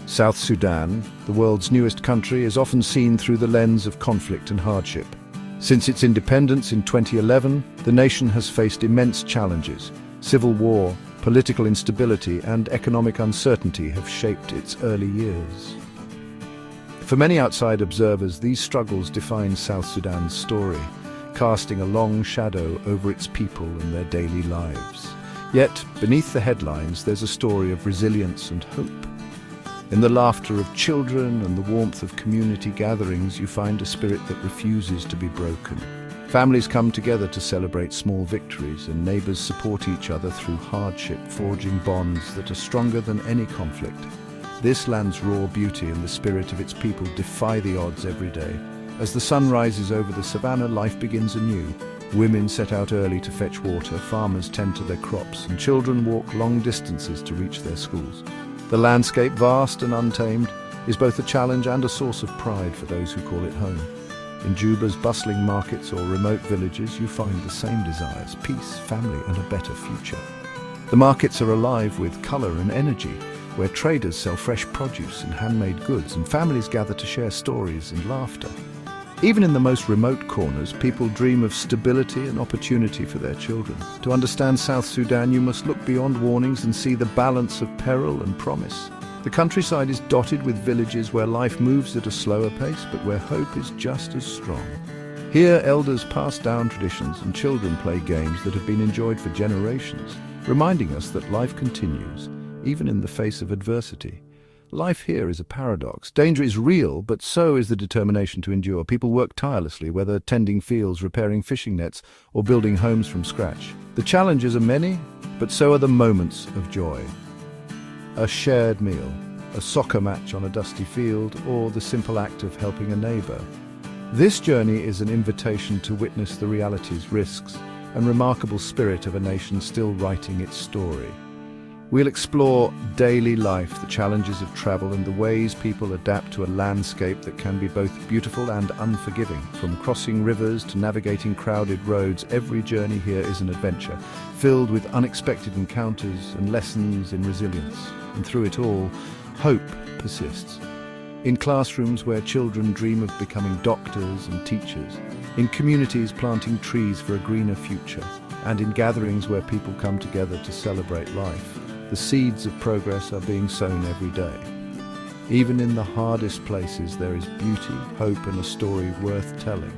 South Sudan, the world's newest country, is often seen through the lens of conflict and hardship. Since its independence in 2011, the nation has faced immense challenges. Civil war, political instability, and economic uncertainty have shaped its early years. For many outside observers, these struggles define South Sudan's story, casting a long shadow over its people and their daily lives. Yet, beneath the headlines, there's a story of resilience and hope. In the laughter of children and the warmth of community gatherings, you find a spirit that refuses to be broken. Families come together to celebrate small victories, and neighbors support each other through hardship, forging bonds that are stronger than any conflict. This land's raw beauty and the spirit of its people defy the odds every day. As the sun rises over the savannah, life begins anew. Women set out early to fetch water, farmers tend to their crops, and children walk long distances to reach their schools. The landscape, vast and untamed, is both a challenge and a source of pride for those who call it home. In Juba's bustling markets or remote villages, you find the same desires: peace, family, and a better future. The markets are alive with colour and energy, where traders sell fresh produce and handmade goods, and families gather to share stories and laughter. Even in the most remote corners, people dream of stability and opportunity for their children. To understand South Sudan, you must look beyond warnings and see the balance of peril and promise. The countryside is dotted with villages where life moves at a slower pace, but where hope is just as strong. Here, elders pass down traditions and children play games that have been enjoyed for generations, reminding us that life continues, even in the face of adversity. Life here is a paradox. Danger is real, but so is the determination to endure. People work tirelessly, whether tending fields, repairing fishing nets, or building homes from scratch. The challenges are many, but so are the moments of joy. A shared meal, a soccer match on a dusty field, or the simple act of helping a neighbor. This journey is an invitation to witness the realities, risks, and remarkable spirit of a nation still writing its story. We'll explore daily life, the challenges of travel, and the ways people adapt to a landscape that can be both beautiful and unforgiving. From crossing rivers to navigating crowded roads, every journey here is an adventure, filled with unexpected encounters and lessons in resilience. And through it all, hope persists. In classrooms where children dream of becoming doctors and teachers, in communities planting trees for a greener future, and in gatherings where people come together to celebrate life, the seeds of progress are being sown every day. Even in the hardest places, there is beauty, hope, and a story worth telling.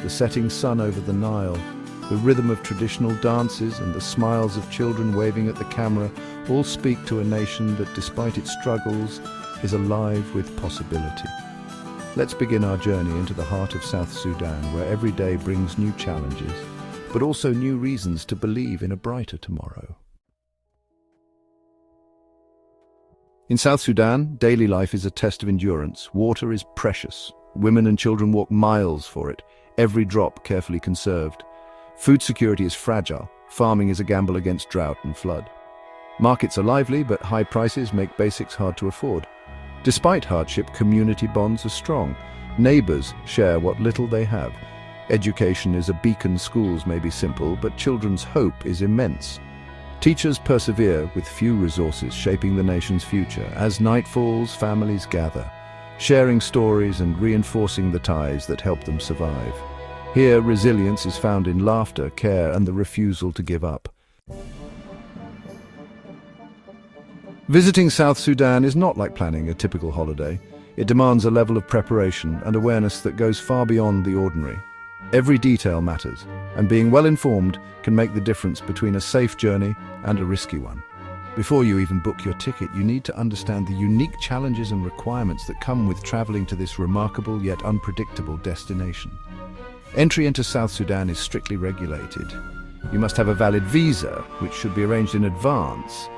The setting sun over the Nile, the rhythm of traditional dances, and the smiles of children waving at the camera all speak to a nation that, despite its struggles, is alive with possibility. Let's begin our journey into the heart of South Sudan, where every day brings new challenges, but also new reasons to believe in a brighter tomorrow. In South Sudan, daily life is a test of endurance. Water is precious. Women and children walk miles for it, every drop carefully conserved. Food security is fragile. Farming is a gamble against drought and flood. Markets are lively, but high prices make basics hard to afford. Despite hardship, community bonds are strong. Neighbors share what little they have. Education is a beacon. Schools may be simple, but children's hope is immense. Teachers persevere with few resources, shaping the nation's future. As night falls, families gather, sharing stories and reinforcing the ties that help them survive. Here, resilience is found in laughter, care, and the refusal to give up. Visiting South Sudan is not like planning a typical holiday. It demands a level of preparation and awareness that goes far beyond the ordinary. Every detail matters, and being well-informed can make the difference between a safe journey and a risky one. Before you even book your ticket, you need to understand the unique challenges and requirements that come with traveling to this remarkable yet unpredictable destination. Entry into South Sudan is strictly regulated. You must have a valid visa, which should be arranged in advance,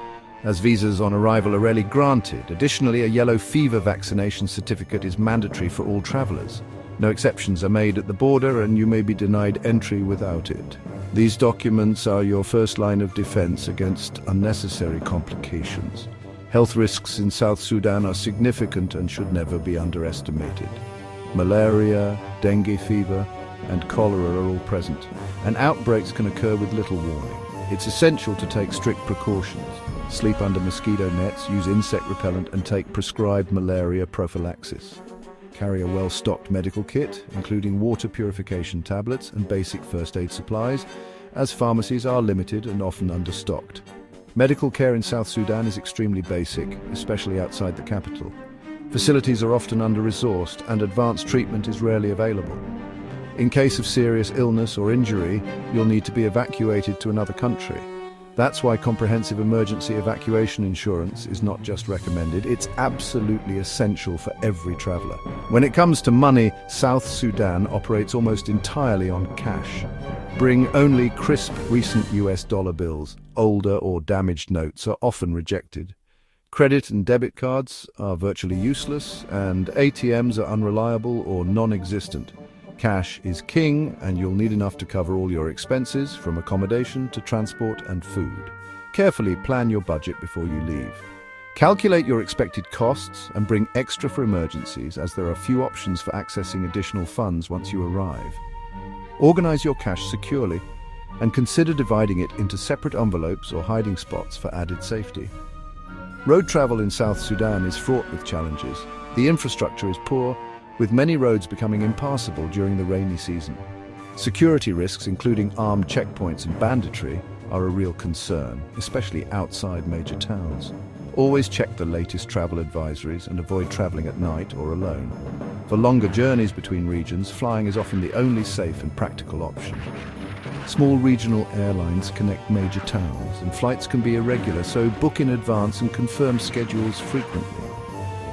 as visas on arrival are rarely granted. Additionally, a yellow fever vaccination certificate is mandatory for all travelers. No exceptions are made at the border, and you may be denied entry without it. These documents are your first line of defense against unnecessary complications. Health risks in South Sudan are significant and should never be underestimated. Malaria, dengue fever, and cholera are all present, and outbreaks can occur with little warning. It's essential to take strict precautions. Sleep under mosquito nets, use insect repellent, and take prescribed malaria prophylaxis. Carry a well-stocked medical kit, including water purification tablets and basic first aid supplies, as pharmacies are limited and often understocked. Medical care in South Sudan is extremely basic, especially outside the capital. Facilities are often under-resourced and advanced treatment is rarely available. In case of serious illness or injury, you'll need to be evacuated to another country. That's why comprehensive emergency evacuation insurance is not just recommended, it's absolutely essential for every traveler. When it comes to money, South Sudan operates almost entirely on cash. Bring only crisp recent US dollar bills. Older or damaged notes are often rejected. Credit and debit cards are virtually useless, and ATMs are unreliable or non-existent. Cash is king, and you'll need enough to cover all your expenses, from accommodation to transport and food. Carefully plan your budget before you leave. Calculate your expected costs and bring extra for emergencies, as there are few options for accessing additional funds once you arrive. Organize your cash securely and consider dividing it into separate envelopes or hiding spots for added safety. Road travel in South Sudan is fraught with challenges. The infrastructure is poor, with many roads becoming impassable during the rainy season. Security risks, including armed checkpoints and banditry, are a real concern, especially outside major towns. Always check the latest travel advisories and avoid traveling at night or alone. For longer journeys between regions, flying is often the only safe and practical option. Small regional airlines connect major towns, and flights can be irregular, so book in advance and confirm schedules frequently.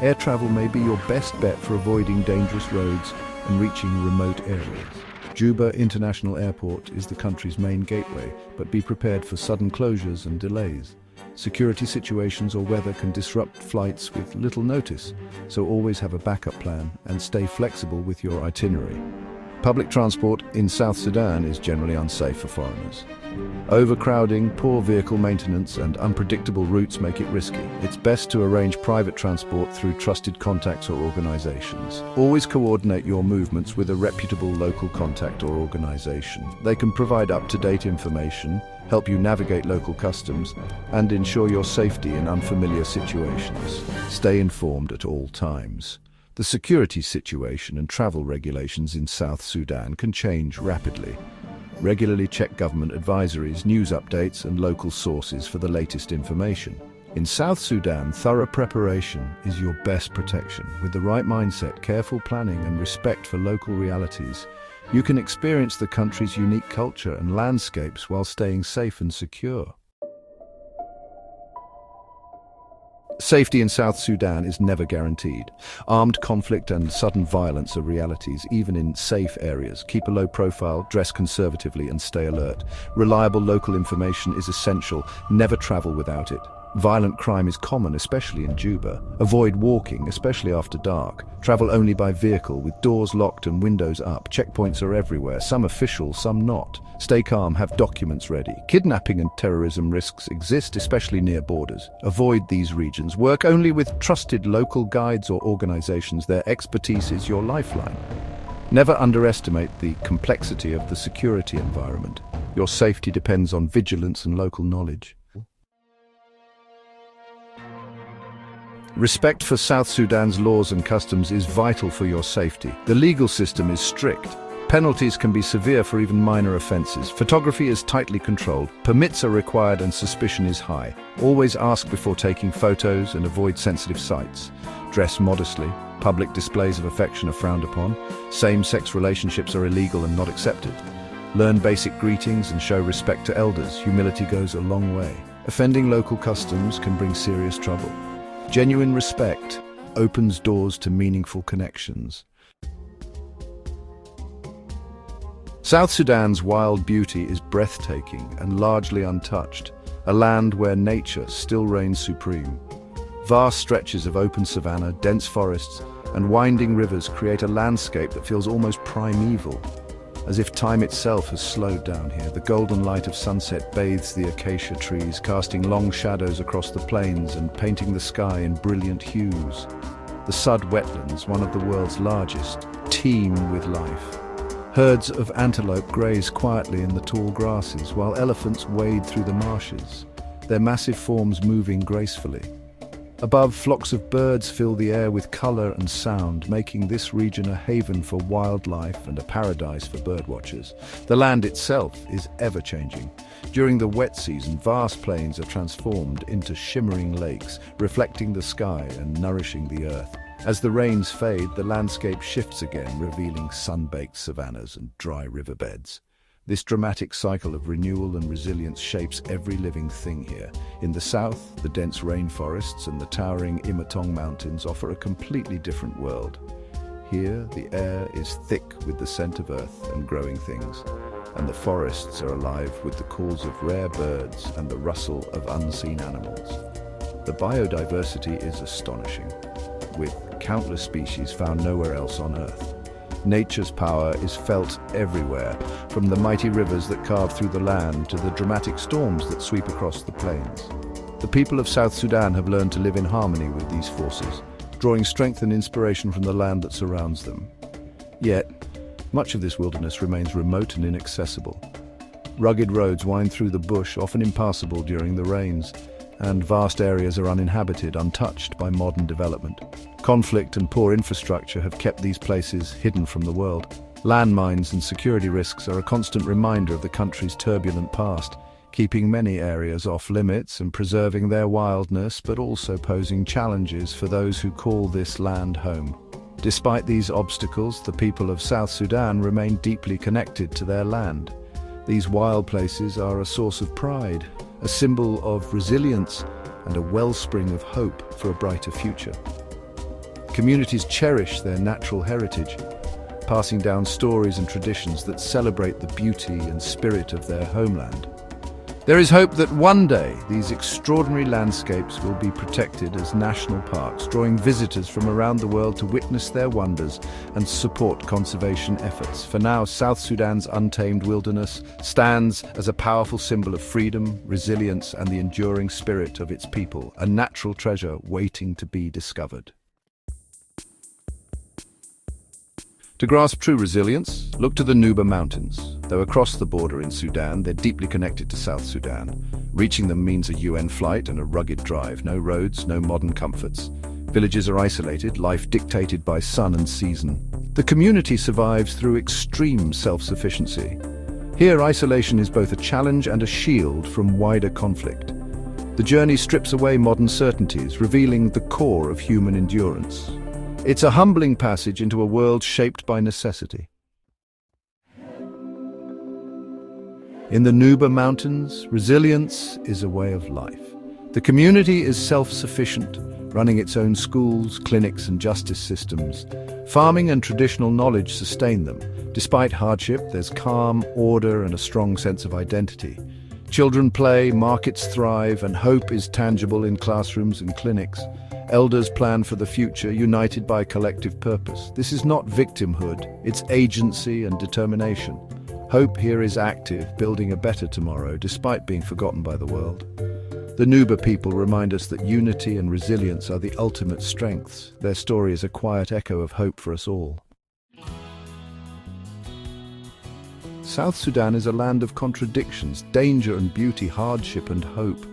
Air travel may be your best bet for avoiding dangerous roads and reaching remote areas. Juba International Airport is the country's main gateway, but be prepared for sudden closures and delays. Security situations or weather can disrupt flights with little notice, so always have a backup plan and stay flexible with your itinerary. Public transport in South Sudan is generally unsafe for foreigners. Overcrowding, poor vehicle maintenance, and unpredictable routes make it risky. It's best to arrange private transport through trusted contacts or organizations. Always coordinate your movements with a reputable local contact or organization. They can provide up-to-date information, help you navigate local customs, and ensure your safety in unfamiliar situations. Stay informed at all times. The security situation and travel regulations in South Sudan can change rapidly. Regularly check government advisories, news updates, and local sources for the latest information. In South Sudan, thorough preparation is your best protection. With the right mindset, careful planning, and respect for local realities, you can experience the country's unique culture and landscapes while staying safe and secure. Safety in South Sudan is never guaranteed. Armed conflict and sudden violence are realities, even in safe areas. Keep a low profile, dress conservatively, and stay alert. Reliable local information is essential. Never travel without it. Violent crime is common, especially in Juba. Avoid walking, especially after dark. Travel only by vehicle, with doors locked and windows up. Checkpoints are everywhere, some official, some not. Stay calm, have documents ready. Kidnapping and terrorism risks exist, especially near borders. Avoid these regions. Work only with trusted local guides or organizations. Their expertise is your lifeline. Never underestimate the complexity of the security environment. Your safety depends on vigilance and local knowledge. Respect for South Sudan's laws and customs is vital for your safety. The legal system is strict. Penalties can be severe for even minor offenses. Photography is tightly controlled. Permits are required and suspicion is high. Always ask before taking photos and avoid sensitive sites. Dress modestly. Public displays of affection are frowned upon. Same-sex relationships are illegal and not accepted. Learn basic greetings and show respect to elders. Humility goes a long way. Offending local customs can bring serious trouble. Genuine respect opens doors to meaningful connections. South Sudan's wild beauty is breathtaking and largely untouched, a land where nature still reigns supreme. Vast stretches of open savanna, dense forests, and winding rivers create a landscape that feels almost primeval, as if time itself has slowed down here. The golden light of sunset bathes the acacia trees, casting long shadows across the plains and painting the sky in brilliant hues. The Sud wetlands, one of the world's largest, teem with life. Herds of antelope graze quietly in the tall grasses, while elephants wade through the marshes. their massive forms moving gracefully. Above, flocks of birds fill the air with color and sound, making this region a haven for wildlife and a paradise for birdwatchers. The land itself is ever-changing. During the wet season, vast plains are transformed into shimmering lakes, reflecting the sky and nourishing the earth. As the rains fade, the landscape shifts again, revealing sun-baked savannas and dry riverbeds. This dramatic cycle of renewal and resilience shapes every living thing here. In the south, the dense rainforests and the towering Imatong Mountains offer a completely different world. Here, the air is thick with the scent of earth and growing things, and the forests are alive with the calls of rare birds and the rustle of unseen animals. The biodiversity is astonishing, with countless species found nowhere else on Earth. Nature's power is felt everywhere, from the mighty rivers that carve through the land to the dramatic storms that sweep across the plains. The people of South Sudan have learned to live in harmony with these forces, drawing strength and inspiration from the land that surrounds them. Yet, much of this wilderness remains remote and inaccessible. Rugged roads wind through the bush, often impassable during the rains, and vast areas are uninhabited, untouched by modern development. Conflict and poor infrastructure have kept these places hidden from the world. Landmines and security risks are a constant reminder of the country's turbulent past, keeping many areas off limits and preserving their wildness, but also posing challenges for those who call this land home. Despite these obstacles, the people of South Sudan remain deeply connected to their land. These wild places are a source of pride, a symbol of resilience, and a wellspring of hope for a brighter future. Communities cherish their natural heritage, passing down stories and traditions that celebrate the beauty and spirit of their homeland. There is hope that one day these extraordinary landscapes will be protected as national parks, drawing visitors from around the world to witness their wonders and support conservation efforts. For now, South Sudan's untamed wilderness stands as a powerful symbol of freedom, resilience, and the enduring spirit of its people, a natural treasure waiting to be discovered. To grasp true resilience, look to the Nuba Mountains. Though across the border in Sudan, they're deeply connected to South Sudan. Reaching them means a UN flight and a rugged drive. No roads, no modern comforts. Villages are isolated, life dictated by sun and season. The community survives through extreme self-sufficiency. Here, isolation is both a challenge and a shield from wider conflict. The journey strips away modern certainties, revealing the core of human endurance. It's a humbling passage into a world shaped by necessity. In the Nuba Mountains, resilience is a way of life. The community is self-sufficient, running its own schools, clinics, and justice systems. Farming and traditional knowledge sustain them. Despite hardship, there's calm, order, and a strong sense of identity. Children play, markets thrive, and hope is tangible in classrooms and clinics. Elders plan for the future, united by collective purpose. This is not victimhood, it's agency and determination. Hope here is active, building a better tomorrow, despite being forgotten by the world. The Nuba people remind us that unity and resilience are the ultimate strengths. Their story is a quiet echo of hope for us all. South Sudan is a land of contradictions, danger and beauty, hardship and hope.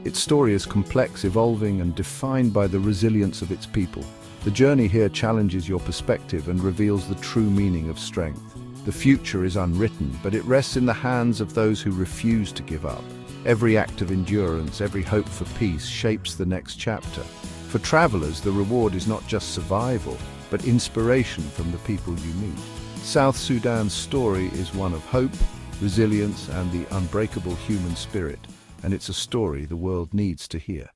Its story is complex, evolving, and defined by the resilience of its people. The journey here challenges your perspective and reveals the true meaning of strength. The future is unwritten, but it rests in the hands of those who refuse to give up. Every act of endurance, every hope for peace shapes the next chapter. For travelers, the reward is not just survival, but inspiration from the people you meet. South Sudan's story is one of hope, resilience, and the unbreakable human spirit, and it's a story the world needs to hear.